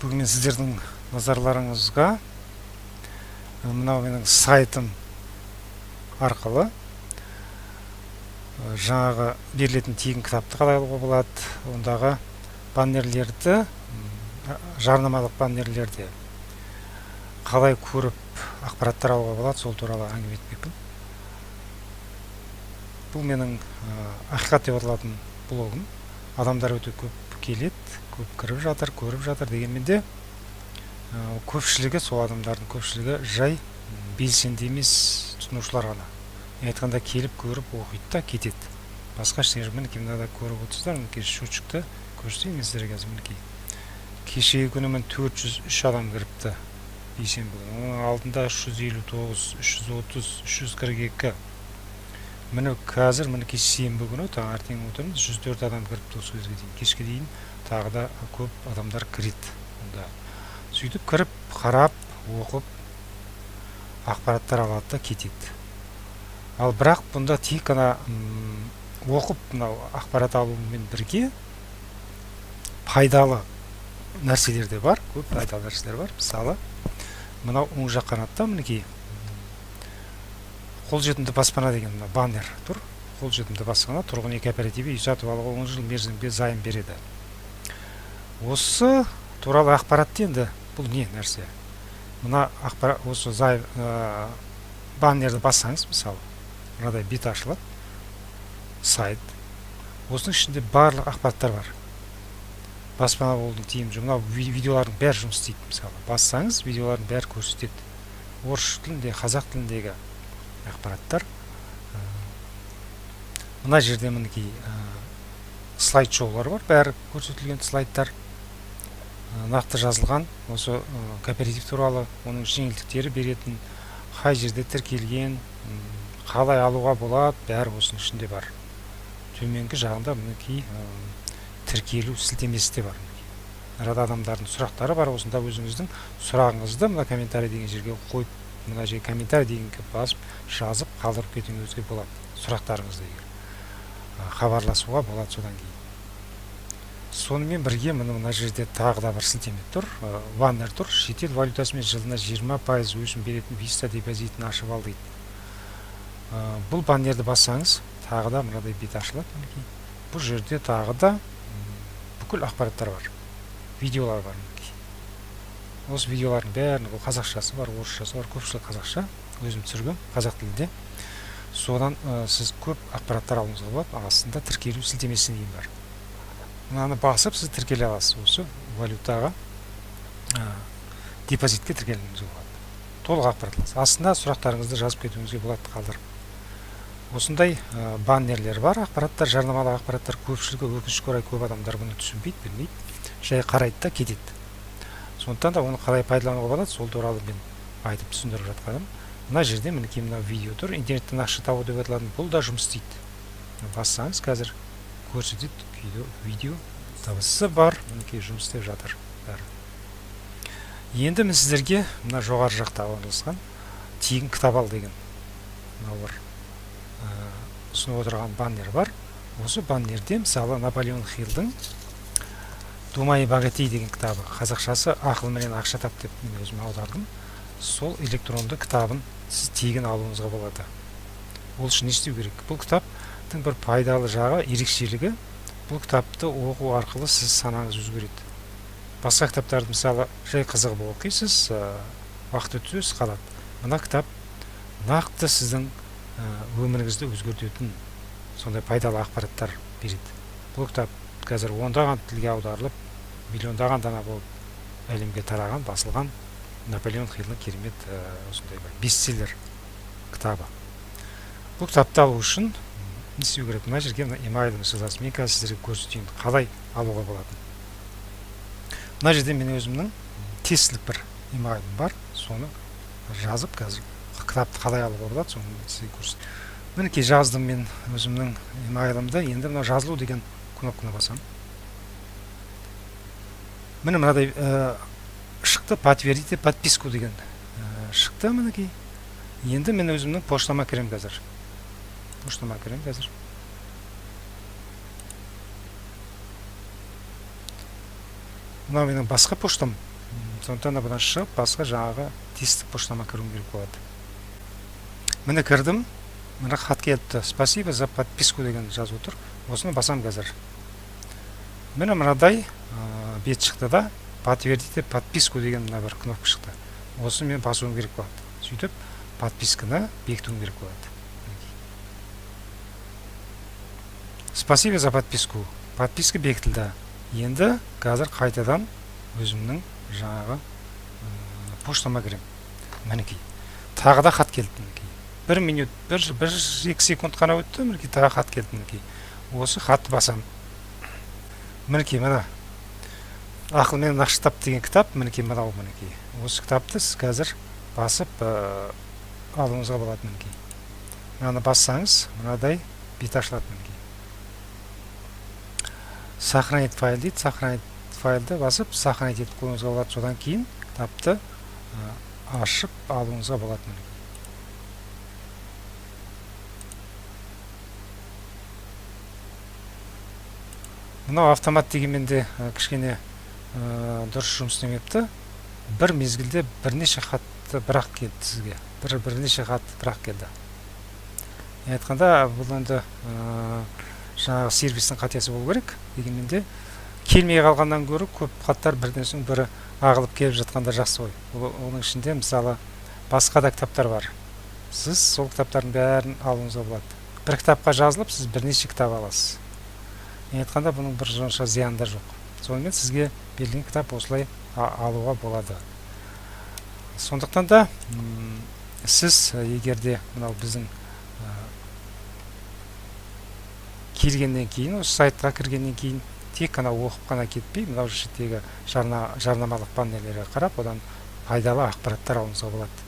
Бүгін мен сіздердің назарларыңызға мынау менің сайтым арқылы жаңағы берілетін тегін кітапты қалай алуға болады, ондағы баннерлерді, жарнамалық баннерлерде қалай көріп ақпараттар алуға болады, сол туралы әңгіме етпекпін. Бұл менің ақиқат деп аталатын блогым. Адамдар өте көп келеді, көп кіріп жатыр, көріп жатыр дегенмен де көпшілігі, сол адамдардың көпшілігі жай белсенді емес тұтынушылар ғана. Айтқанда келіп көріп оқиды да кетеді. Басқа ештеңе жоқ. Мінекей мынада көріп отырсыздар, мінекей счетчикті көрсетейін мен сіздерге қазір. Мінекей кешегі күні 403 адам кіріпті бейсенбі күні. Оның алдында 359, 330, 342. Міне қазір мінекей сенбі күні таңертең отырмыз, 104 адам кіріпті осы кезге дейін. Кешке дейін тағы да көп адамдар кіреді. Сөйтіп кіріп, қарап, оқып, ақпараттар алады да кетеді. Ал бірақ бұнда тек қана оқып, мынау ақпарат алумен бірге пайдалы нәрселер де бар, көп пайдалы нәрселер бар. Мысалы, мынау оң жақ қанатта мінекей қолжетімді баспана деген баннер тұр. Қолжетімді баспана тұрғын үй кооперативі үй сатып алуға 10 жыл мерзімге займ береді. Осы туралы ақпаратты енді бұл не нәрсе? Мына ақпарат, осы баннерді бассаңыз, мысалы, мынадай бет ашылады, сайт. Осының ішінде барлық ақпараттар бар. Баспана болудың тиімді жұмысы, мынау видеолардың бәрі жұмыс істейді, мысалы. Бассаңыз, видеолардың бәрі көрсетеді. Орыс тілінде, қазақ тіліндегі ақпараттар. Мына жерде мінекей слайд-шоулар бар, бәрі көрсетілген слайдтар. Нақты жазылған осы кооператив туралы, оның жеңілдіктері беретін, қай жерде тіркелген, қалай алуға болады, бәрі осының ішінде бар. Төменгі жағында мінекей тіркелу сілтемесі де бар. Арада адамдардың сұрақтары бар, осында өзіңіздің сұрағыңызды мына комментарий деген жерге қойып, мына жерге комментарий дегенге басып, жазып, қалдырып кетуіңізге болады. Сұрақтарыңызды егер хабарласуға болады содан кейін. Сонымен бірге мына жерде тағы да бір сілтеме тұр, баннер тұр. Шетел валютасымен жылына 20% өсім беретін Visa депозитін ашып ал дейді. Бұл баннерді бассаңыз, тағы да мынадай бет ашылады. Бұл жерде тағы да бүкіл ақпараттар бар, видеолар бар. Осы видеолардың бәрін, бұл қазақшасы бар, орысшасы бар, көпшілігі қазақша, өзім түсіргем қазақ тілінде. Содан сіз көп ақпараттар алуыңызға болады. Астында тіркелу сілтемесі дейін бар. Мынаны басып, сіз тіркеле аласыз, осы валютаға депозитке тіркелуіңізге болады. Толық ақпарат аласыз. Астында сұрақтарыңызды жазып кетуіңізге болады, қалдырып. Осындай баннерлер бар, ақпараттар, жарнамалық ақпараттар. Көпшілігі өкінішке орай көп адамдар бұны түсінбейді, білмейді, жай қарайды да кетеді. Сондықтан да оны қалай пайдалануға болады, сол туралы мен айтып түсіндіріп жатқаным. Мына жерде мінекей мына видео тұр, интернеттен ақша табу деп аталатын, бұл да жұмыс істейді. Бассаңыз қазір көрсетеді, видео табысы бар, мінекей жұмыс істеп жатыр. Енді мен сіздерге мына жоғары жақта орналасқан тегін кітап ал деген мынау бір ұсынып отырған баннер бар. Осы баннерде мысалы Наполеон Хиллдің Думай Богатей деген кітабы, қазақшасы ақыл менен ақша тап деп мен өзім аудардым. Сол электронды кітабын сіз тегін алуыңызға болады. Ол үшін не істеу керек? Бұл кітаптың бір пайдалы жағы, ерекшелігі, бұл кітапты оқу арқылы сіз санаңыз өзгереді. Басқа кітаптарды мысалы жай қызығып оқисыз, уақыт өтсе қалады. Мына кітап нақты сіздің өміріңізді өзгертетін сондай пайдалы ақпараттар береді. Бұл кітап қазір ондаған тілге аударылып, миллиондаған дана болып әлемге тараған, басылған Наполеон Хиллдің керемет осындай бестселлер кітабы. Бұл кітапты алу үшін не істеу керек? Мына жерге имейлімді жазасыз. Мен қазір сіздерге көрсетейін, қалай алуға болады. Мына жерде мен өзімнің тестілік бір имейлім бар, соны жазып қазір кітапты қалай алуға болады, соны сізге көрсетейін. Мінекей жаздым мен өзімнің имейлімді. Енді мына жазылу деген кнопканы басам. Міне мынадай шықты, подтвердите подписку деген шықты мінекей. Енді мен өзімнің поштама кірем қазір. Мынау менің басқа поштам. сондықтан да бұдан шығып басқа жаңағы тиісті поштама кіруім керек болады. Міне кірдім, мына хат келіпті, спасибо за подписку деген жазып отыр. Осыны басам қазір. Міне мынадай бет шықты да, подтвердите подписку деген мына бір кнопка шықты. Осыны мен басуым керек болады. Сөйтіп подписканы бекітуім керек болады. Спасибо за подписку. Подписка бекітілді. Енді қазір қайтадан өзімнің жаңағы поштама кірем. Мінекей. Тағы да хат келді. Мінекей. 1 минут, 1-2 секунд қана өтті. Мінекей тағы хат келді. Мінекей. Осы хатты басам. Мінекей мына ақылмен нақыштап деген кітап. Мінекей мынау мінекей. Осы кітапты сіз қазір басып алуыңызға болады. Мінекей. Мынаны бассаңыз, мынадай бет ашылады. Мінекей. Сохранить файл дейді. Сохранить файлды басып, сохранить етіп қойыңызға болады. Содан кейін кітапты ашып алуыңызға болады. Мынау автомат дегенмен де кішкене дұрыс жұмыс істемепті. Бір мезгілде бірнеше хатты бірақ келді сізге. Бірнеше хат бірақ келді. Айтқанда бұл енді жаңағы сервистің қатесі болу керек. Дегенмен де келмей қалғаннан гөрі көп хаттар бірден соң бірі ағылып келіп жатқанда жақсы ғой. Оның ішінде мысалы басқа да кітаптар бар. Сіз сол кітаптардың бәрін алуыңызға болады. Бір кітапқа жазылып, сіз бірнеше кітап аласыз. Айтқанда бұның бір сонша зияны да жоқ. Сонымен сізге берілген кітап осылай алуға болады. Сондықтан да сіз егерде мынау біздің келгеннен кейін, осы сайтқа кіргеннен кейін тек қана оқып қана кетпей, мынау жердегі жарнамалық панельдерге қарап, одан пайдалы ақпараттар алуыңызға болады.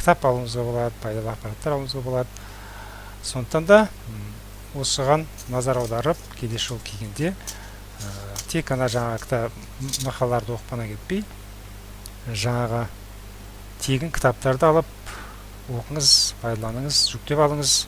Кітап алуыңызға болады, пайдалы ақпараттар алуыңызға болады. Сондықтан да осыған назар аударып, келесі жолы келгенде тек қана жаңағы мақалаларды оқып қана кетпей, жаңағы тегін кітаптарды алып оқыңыз, пайдаланыңыз, жүктеп алыңыз.